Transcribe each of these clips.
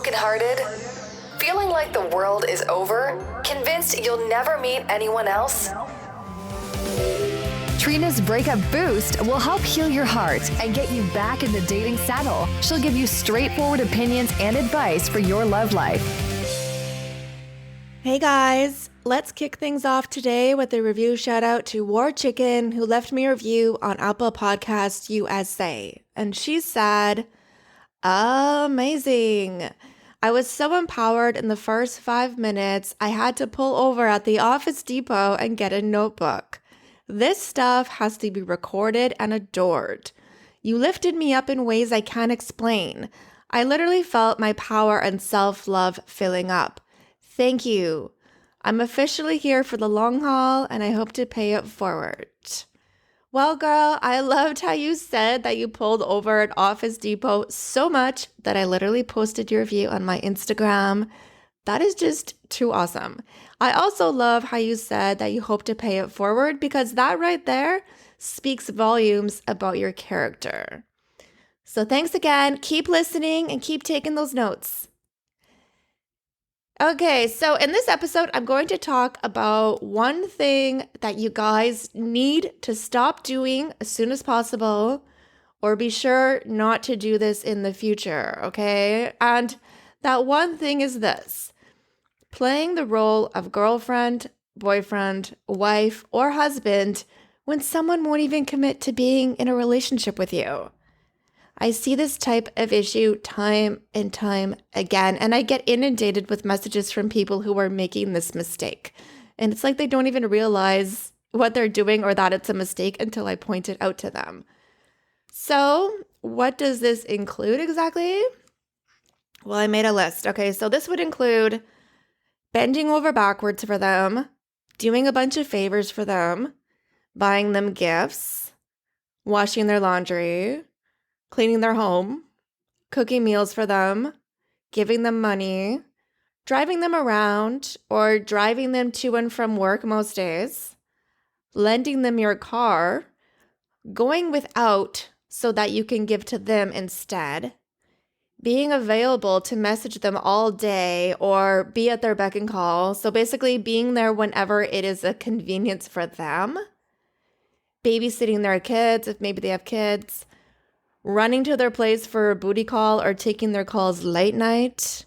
brokenhearted? Feeling like the world is over? Convinced you'll never meet anyone else? Trina's Breakup Boost will help heal your heart and get you back in the dating saddle. She'll give you straightforward opinions and advice for your love life. Hey guys, let's kick things off today with a review shout out to War Chicken, who left me a review on Apple Podcasts USA. And she said, amazing. I was so empowered in the first 5 minutes, I had to pull over at the Office Depot and get a notebook. This stuff has to be recorded and adored. You lifted me up in ways I can't explain. I literally felt my power and self-love filling up. Thank you. I'm officially here for the long haul and I hope to pay it forward. Well, girl, I loved how you said that you pulled over at Office Depot so much that I literally posted your review on my Instagram. That is just too awesome. I also love how you said that you hope to pay it forward, because that right there speaks volumes about your character. So thanks again. Keep listening and keep taking those notes. Okay, so in this episode, I'm going to talk about one thing that you guys need to stop doing as soon as possible, or be sure not to do this in the future, okay? And that one thing is this: playing the role of girlfriend, boyfriend, wife, or husband when someone won't even commit to being in a relationship with you. I see this type of issue time and time again, and I get inundated with messages from people who are making this mistake. And it's like they don't even realize what they're doing or that it's a mistake until I point it out to them. So, what does this include exactly? Well, I made a list. Okay, so this would include bending over backwards for them, doing a bunch of favors for them, buying them gifts, washing their laundry, cleaning their home, cooking meals for them, giving them money, driving them around or driving them to and from work most days, lending them your car, going without so that you can give to them instead, being available to message them all day or be at their beck and call. So basically being there whenever it is a convenience for them, babysitting their kids if maybe they have kids, running to their place for a booty call or taking their calls late night,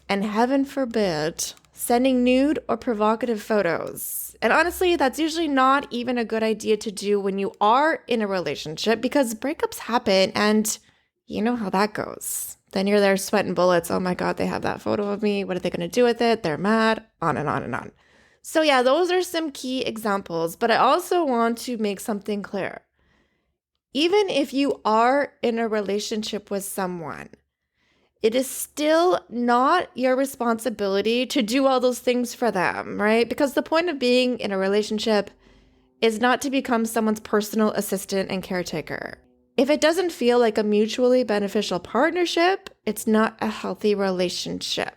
and heaven forbid, sending nude or provocative photos. And honestly, that's usually not even a good idea to do when you are in a relationship, because breakups happen and you know how that goes. Then you're there sweating bullets. Oh my God, they have that photo of me. What are they going to do with it? They're mad, on and on and on. So yeah, those are some key examples, but I also want to make something clear. Even if you are in a relationship with someone, it is still not your responsibility to do all those things for them, right? Because the point of being in a relationship is not to become someone's personal assistant and caretaker. If it doesn't feel like a mutually beneficial partnership, it's not a healthy relationship.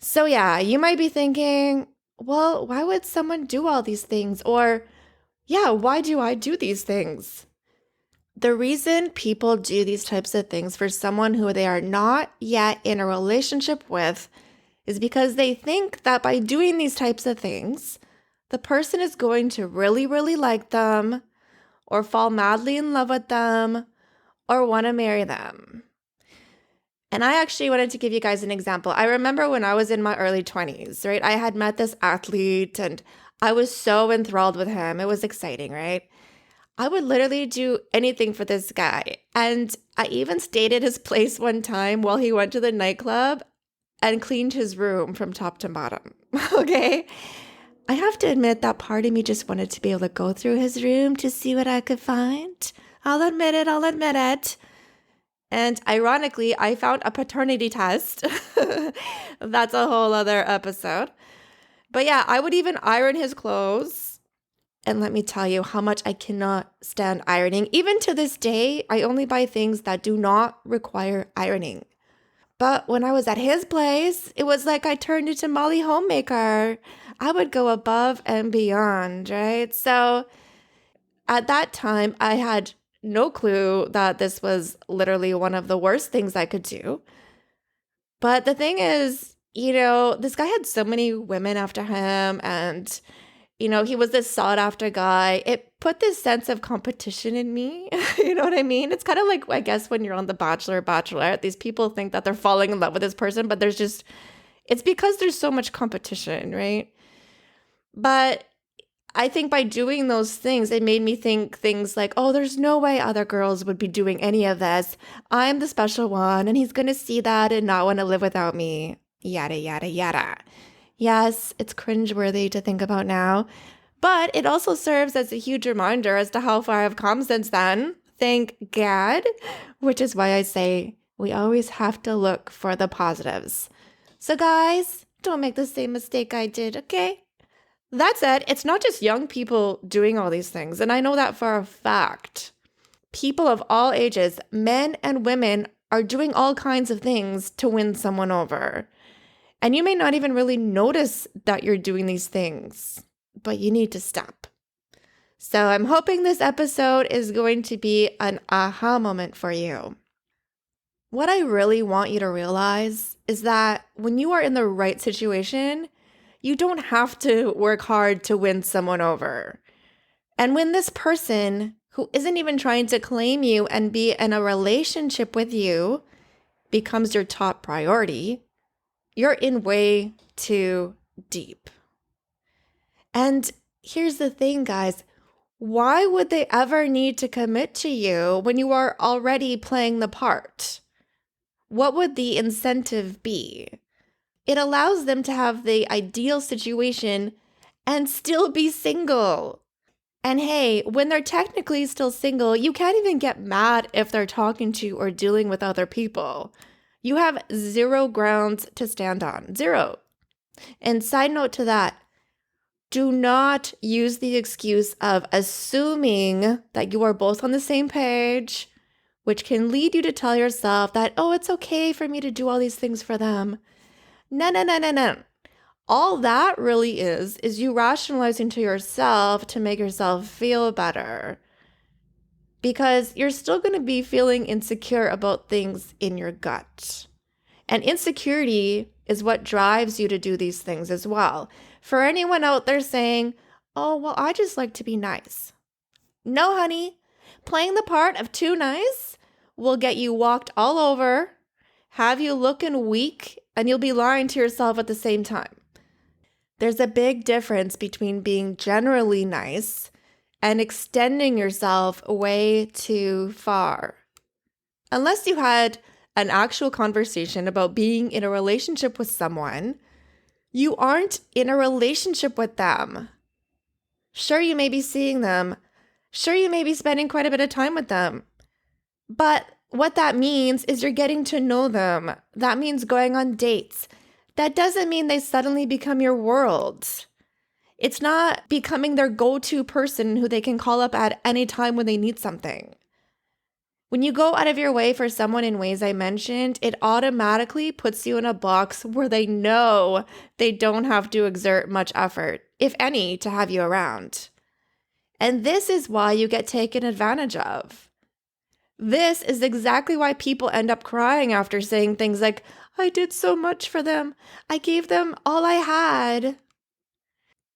So yeah, you might be thinking, well, why would someone do all these things? Or, yeah, why do I do these things? The reason people do these types of things for someone who they are not yet in a relationship with is because they think that by doing these types of things, the person is going to really, really like them or fall madly in love with them or want to marry them. And I actually wanted to give you guys an example. I remember when I was in my early 20s, right? I had met this athlete and I was so enthralled with him. It was exciting, right? I would literally do anything for this guy. And I even stayed at his place one time while he went to the nightclub and cleaned his room from top to bottom. Okay? I have to admit that part of me just wanted to be able to go through his room to see what I could find. I'll admit it. And ironically, I found a paternity test. That's a whole other episode. But yeah, I would even iron his clothes. And let me tell you how much I cannot stand ironing. Even to this day, I only buy things that do not require ironing. But when I was at his place, it was like I turned into Molly Homemaker. I would go above and beyond, right? So at that time, I had no clue that this was literally one of the worst things I could do. But the thing is, this guy had so many women after him, and he was this sought after guy. It put this sense of competition in me. You know what I mean? It's kind of like, I guess, when you're on The Bachelor or Bachelorette, these people think that they're falling in love with this person, but it's because there's so much competition, right? But I think by doing those things, it made me think things like, oh, there's no way other girls would be doing any of this. I'm the special one, and he's going to see that and not want to live without me. Yada, yada, yada. Yes, it's cringeworthy to think about now, but it also serves as a huge reminder as to how far I've come since then. Thank God, which is why I say we always have to look for the positives. So guys, don't make the same mistake I did, okay? That said, it's not just young people doing all these things, and I know that for a fact. People of all ages, men and women, are doing all kinds of things to win someone over. And you may not even really notice that you're doing these things, but you need to stop. So I'm hoping this episode is going to be an aha moment for you. What I really want you to realize is that when you are in the right situation, you don't have to work hard to win someone over. And when this person who isn't even trying to claim you and be in a relationship with you becomes your top priority, you're in way too deep. And here's the thing, guys. Why would they ever need to commit to you when you are already playing the part? What would the incentive be? It allows them to have the ideal situation and still be single. And hey, when they're technically still single, you can't even get mad if they're talking to you or dealing with other people. You have zero grounds to stand on. Zero. And side note to that, do not use the excuse of assuming that you are both on the same page, which can lead you to tell yourself that, oh, it's okay for me to do all these things for them. No. All that really is you rationalizing to yourself to make yourself feel better. Because you're still going to be feeling insecure about things in your gut. And insecurity is what drives you to do these things as well. For anyone out there saying, oh, well, I just like to be nice. No, honey. Playing the part of too nice will get you walked all over, have you looking weak, and you'll be lying to yourself at the same time. There's a big difference between being generally nice and extending yourself way too far. Unless you had an actual conversation about being in a relationship with someone, you aren't in a relationship with them. Sure, you may be seeing them. Sure, you may be spending quite a bit of time with them. But what that means is you're getting to know them. That means going on dates. That doesn't mean they suddenly become your world. It's not becoming their go-to person who they can call up at any time when they need something. When you go out of your way for someone in ways I mentioned, it automatically puts you in a box where they know they don't have to exert much effort, if any, to have you around. And this is why you get taken advantage of. This is exactly why people end up crying after saying things like, I did so much for them. I gave them all I had.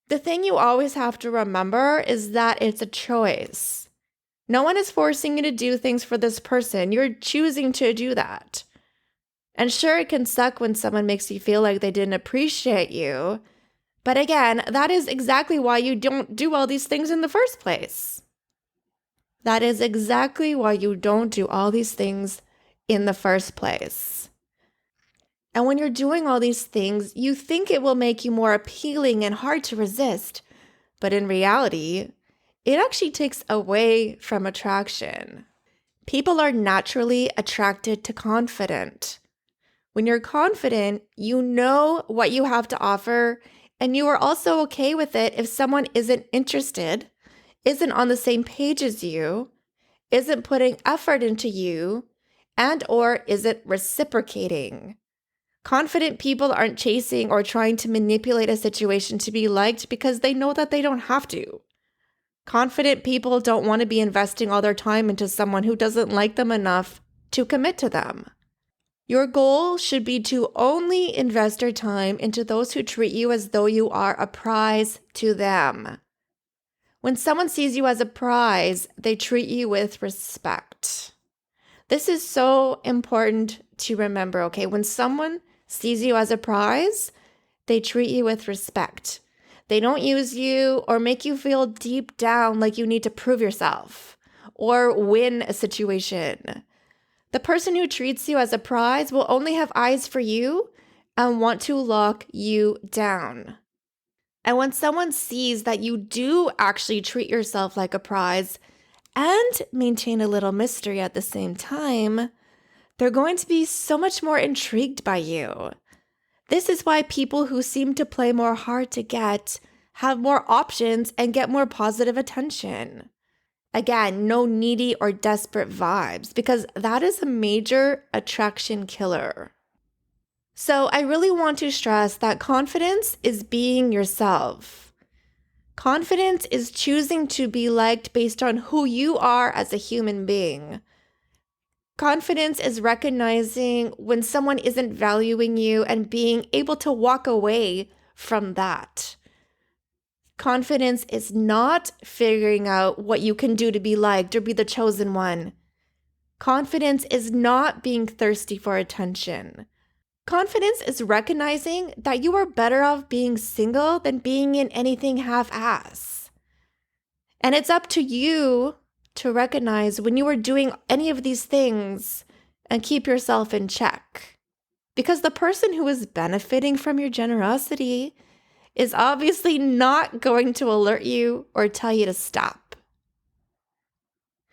The thing you always have to remember is that it's a choice. No one is forcing you to do things for this person. You're choosing to do that. And sure, it can suck when someone makes you feel like they didn't appreciate you. But again, that is exactly why you don't do all these things in the first place. That is exactly why you don't do all these things in the first place. And when you're doing all these things, you think it will make you more appealing and hard to resist. But in reality, it actually takes away from attraction. People are naturally attracted to confident. When you're confident, you know what you have to offer, and you are also okay with it if someone isn't interested, isn't on the same page as you, isn't putting effort into you, and or isn't reciprocating. Confident people aren't chasing or trying to manipulate a situation to be liked because they know that they don't have to. Confident people don't want to be investing all their time into someone who doesn't like them enough to commit to them. Your goal should be to only invest your time into those who treat you as though you are a prize to them. When someone sees you as a prize, they treat you with respect. This is so important to remember, okay? When someone sees you as a prize, they treat you with respect. They don't use you or make you feel deep down like you need to prove yourself or win a situation. The person who treats you as a prize will only have eyes for you and want to lock you down. And when someone sees that you do actually treat yourself like a prize and maintain a little mystery at the same time, they're going to be so much more intrigued by you. This is why people who seem to play more hard to get have more options and get more positive attention. Again, no needy or desperate vibes, because that is a major attraction killer. So I really want to stress that confidence is being yourself. Confidence is choosing to be liked based on who you are as a human being. Confidence is recognizing when someone isn't valuing you and being able to walk away from that. Confidence is not figuring out what you can do to be liked or be the chosen one. Confidence is not being thirsty for attention. Confidence is recognizing that you are better off being single than being in anything half-ass. And it's up to you to recognize when you are doing any of these things and keep yourself in check. Because the person who is benefiting from your generosity is obviously not going to alert you or tell you to stop.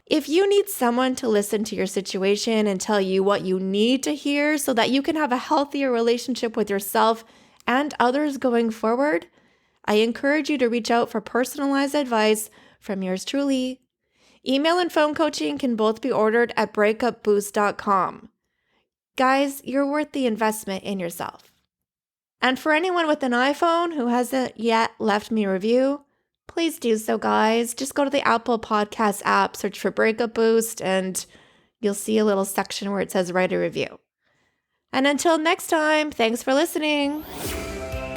If you need someone to listen to your situation and tell you what you need to hear so that you can have a healthier relationship with yourself and others going forward, I encourage you to reach out for personalized advice from yours truly. Email and phone coaching can both be ordered at breakupboost.com. Guys, you're worth the investment in yourself. And for anyone with an iPhone who hasn't yet left me a review, please do so, guys. Just go to the Apple Podcast app, search for Breakup Boost, and you'll see a little section where it says write a review. And until next time, thanks for listening.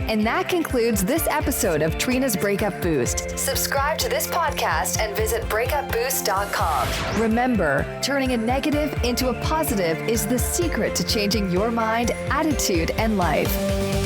And that concludes this episode of Trina's Breakup Boost. Subscribe to this podcast and visit breakupboost.com. Remember, turning a negative into a positive is the secret to changing your mind, attitude, and life.